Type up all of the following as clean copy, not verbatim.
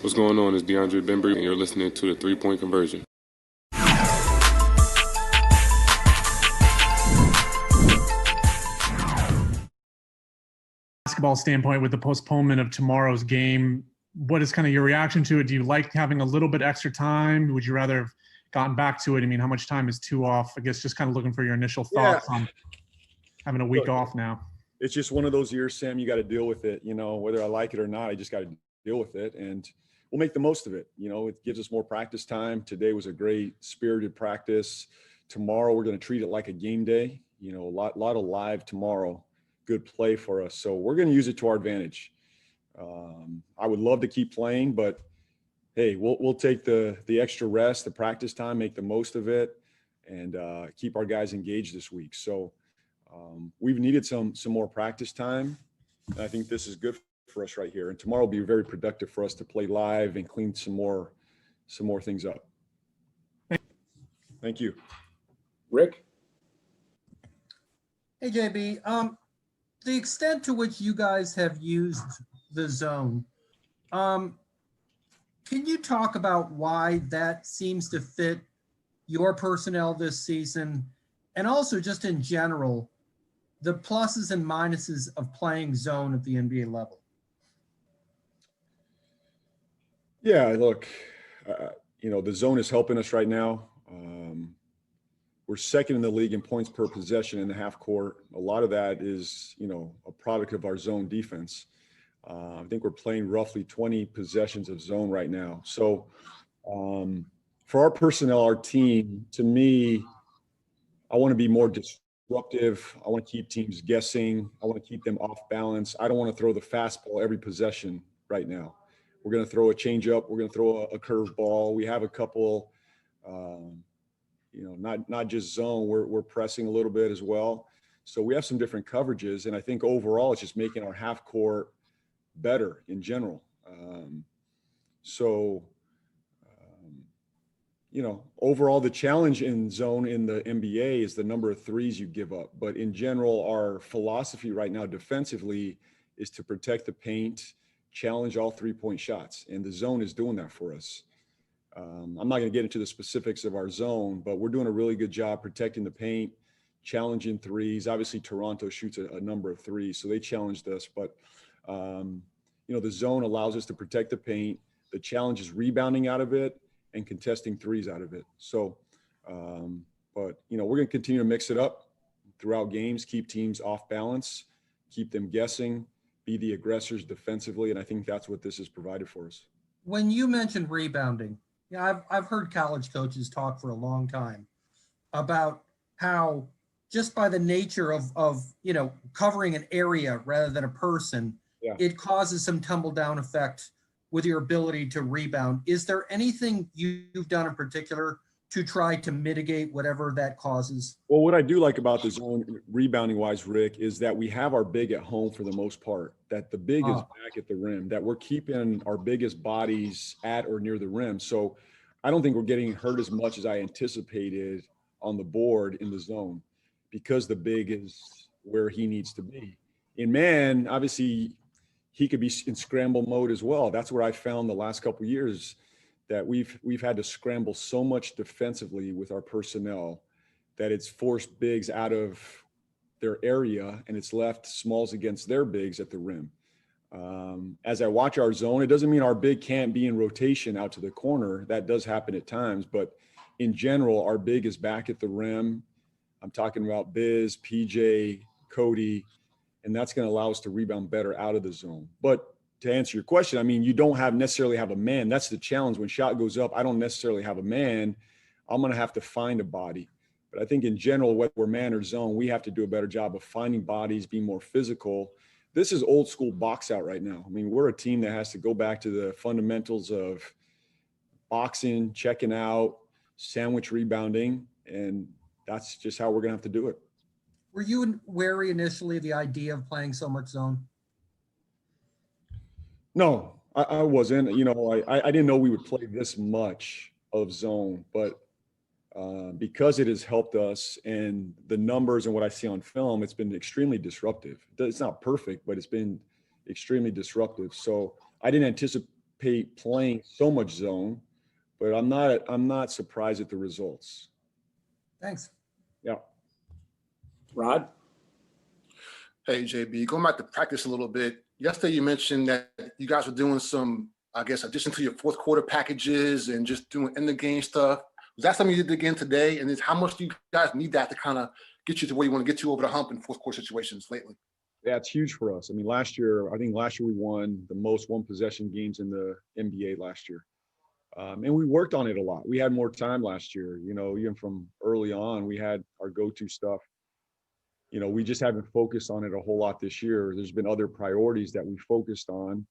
What's going on? It's DeAndre Bembry, and you're listening to the 3-Point Conversion. Basketball standpoint, with the postponement of tomorrow's game, what is kind of your reaction to it? Do you like having a little bit extra time? Would you rather have gotten back to it? I mean, how much time is too off? I guess just kind of looking for your initial thoughts on having a week off now. It's just one of those years, Sam, you got to deal with it. Whether I like it or not, I just got to deal with it, and we'll make the most of it. It gives us more practice time. Today was a great spirited practice. Tomorrow we're going to treat it like a game day. A lot of live tomorrow. Good play for us. So we're going to use it to our advantage. I would love to keep playing, but hey, we'll take the extra rest, the practice time, make the most of it, and keep our guys engaged this week. So we've needed some more practice time, and I think this is good for us right here. And tomorrow will be very productive for us to play live and clean some more things up. Thank you. Rick? Hey, JB. The extent to which you guys have used the zone, can you talk about why that seems to fit your personnel this season, and also just in general, the pluses and minuses of playing zone at the NBA level? Yeah, look, the zone is helping us right now. We're second in the league in points per possession in the half court. A lot of that is, a product of our zone defense. I think we're playing roughly 20 possessions of zone right now. So for our personnel, our team, to me, I want to be more disruptive. I want to keep teams guessing. I want to keep them off balance. I don't want to throw the fastball every possession right now. We're going to throw a changeup. We're going to throw a curve ball. We have a couple, not just zone. We're pressing a little bit as well. So we have some different coverages, and I think overall it's just making our half court better in general. Overall the challenge in zone in the NBA is the number of threes you give up. But in general, our philosophy right now defensively is to protect the paint, challenge all 3-point shots, and the zone is doing that for us. I'm not going to get into the specifics of our zone, but we're doing a really good job protecting the paint, challenging threes. Obviously, Toronto shoots a number of threes, so they challenged us. But, the zone allows us to protect the paint. The challenge is rebounding out of it and contesting threes out of it. So, we're going to continue to mix it up throughout games, keep teams off balance, keep them guessing, be the aggressors defensively, and I think that's what this has provided for us. When you mentioned rebounding, I've heard college coaches talk for a long time about how just by the nature of covering an area rather than a person, it causes some tumble down effect with your ability to rebound. Is there anything you've done in particular to try to mitigate whatever that causes? Well, what I do like about the zone rebounding wise, Rick, is that we have our big at home for the most part, that the big is back at the rim, that we're keeping our biggest bodies at or near the rim. So I don't think we're getting hurt as much as I anticipated on the board in the zone, because the big is where he needs to be. In man, obviously he could be in scramble mode as well. That's where I found the last couple of years that we've had to scramble so much defensively with our personnel that it's forced bigs out of their area and it's left smalls against their bigs at the rim. As I watch our zone, it doesn't mean our big can't be in rotation out to the corner. That does happen at times, but in general, our big is back at the rim. I'm talking about Biz, PJ, Cody, and that's going to allow us to rebound better out of the zone. But to answer your question, I mean, you don't necessarily have a man. That's the challenge. When shot goes up, I don't necessarily have a man. I'm going to have to find a body. But I think in general, whether we're man or zone, we have to do a better job of finding bodies, be more physical. This is old school box out right now. I mean, we're a team that has to go back to the fundamentals of boxing, checking out, sandwich rebounding, and that's just how we're going to have to do it. Were you wary initially of the idea of playing so much zone? No, I wasn't. I didn't know we would play this much of zone, but because it has helped us and the numbers and what I see on film, it's been extremely disruptive. It's not perfect, but it's been extremely disruptive. So I didn't playing so much zone, but I'm not surprised at the results. Thanks. Yeah. Rod? Hey, JB, going back to practice a little bit. Yesterday, you mentioned that you guys were doing some, I guess, addition to your fourth quarter packages and just doing in the game stuff. Was that something you did again today? And how much do you guys need that to kind of get you to where you want to get you over the hump in fourth quarter situations lately? Yeah, it's huge for us. I mean, last year we won the most one possession games in the NBA last year. And we worked on it a lot. We had more time last year, even from early on, we had our go-to stuff. We just haven't focused on it a whole lot this year. There's been other priorities that we focused on,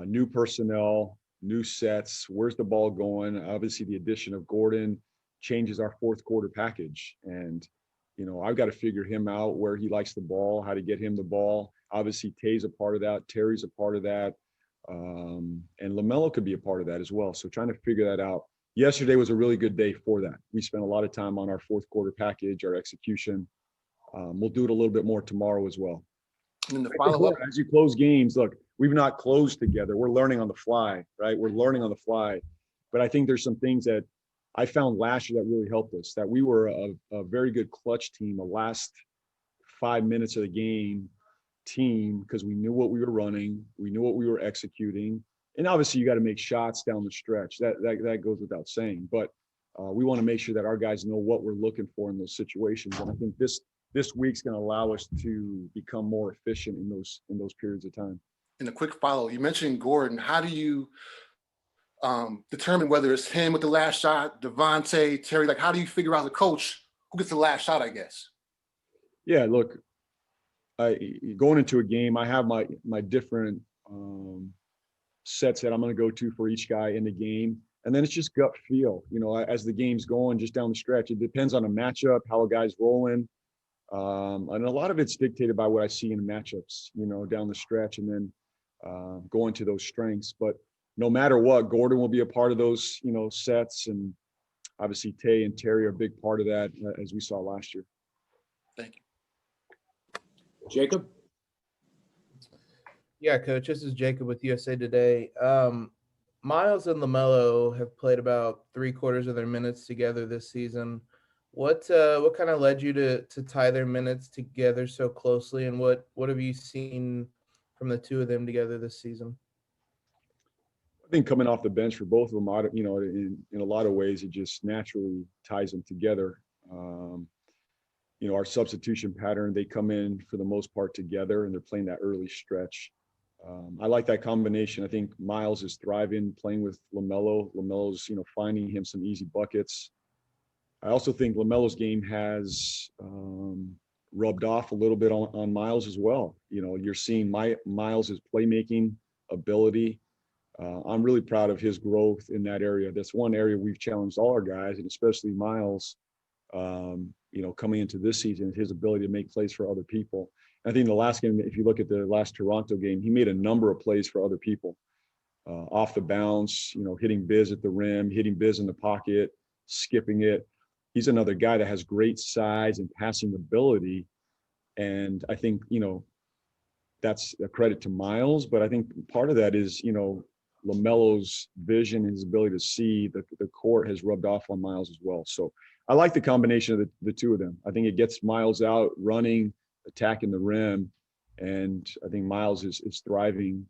new personnel, new sets, where's the ball going? Obviously the addition of Gordon changes our fourth quarter package. And, I've got to figure him out where he likes the ball, how to get him the ball. Obviously Tay's a part of that. Terry's a part of that. And LaMelo could be a part of that as well. So trying to figure that out. Yesterday was a really good day for that. We spent a lot of time on our fourth quarter package, our execution. We'll do it a little bit more tomorrow as well. And then the follow-up, as you close games, look, we've not closed together. We're learning on the fly, right? We're learning on the fly. But I think there's some things that I found last year that really helped us, that we were a very good clutch team, the last 5 minutes of the game team, because we knew what we were running, we knew what we were executing. And obviously you got to make shots down the stretch. That goes without saying. But we want to make sure that our guys know what we're looking for in those situations. And I think this week's going to allow us to become more efficient in those periods of time. and a quick follow, you mentioned Gordon. How do you determine whether it's him with the last shot, Devontae, Terry? Like, how do you figure out the coach who gets the last shot, I guess? Yeah, look, going into a game, I have my different sets that I'm going to go to for each guy in the game. And then it's just gut feel, as the game's going just down the stretch. It depends on a matchup, how a guy's rolling. And a lot of it's dictated by what I see in the matchups, down the stretch, and then going to those strengths. But no matter what, Gordon will be a part of those, sets. And obviously Tay and Terry are a big part of that, as we saw last year. Thank you. Jacob? Yeah, Coach, this is Jacob with USA Today. Miles and LaMelo have played about 3/4 of their minutes together this season. What kind of led you to tie their minutes together so closely, and what have you seen from the two of them together this season? I think coming off the bench for both of them, in a lot of ways, it just naturally ties them together. Our substitution pattern, they come in for the most part together, and they're playing that early stretch. I like that combination. I think Miles is thriving playing with LaMelo. LaMelo's, finding him some easy buckets. I also think LaMelo's game has rubbed off a little bit on Miles as well. You're seeing Miles's playmaking ability. I'm really proud of his growth in that area. That's one area we've challenged all our guys, and especially Miles, coming into this season, his ability to make plays for other people. I think the last game, if you look at the last Toronto game, he made a number of plays for other people, off the bounce, hitting Biz at the rim, hitting Biz in the pocket, skipping it. He's another guy that has great size and passing ability. And I think, that's a credit to Miles, but I think part of that is, LaMelo's vision and his ability to see the court has rubbed off on Miles as well. So I like the combination of the two of them. I think it gets Miles out running, attacking the rim. And I think Miles is thriving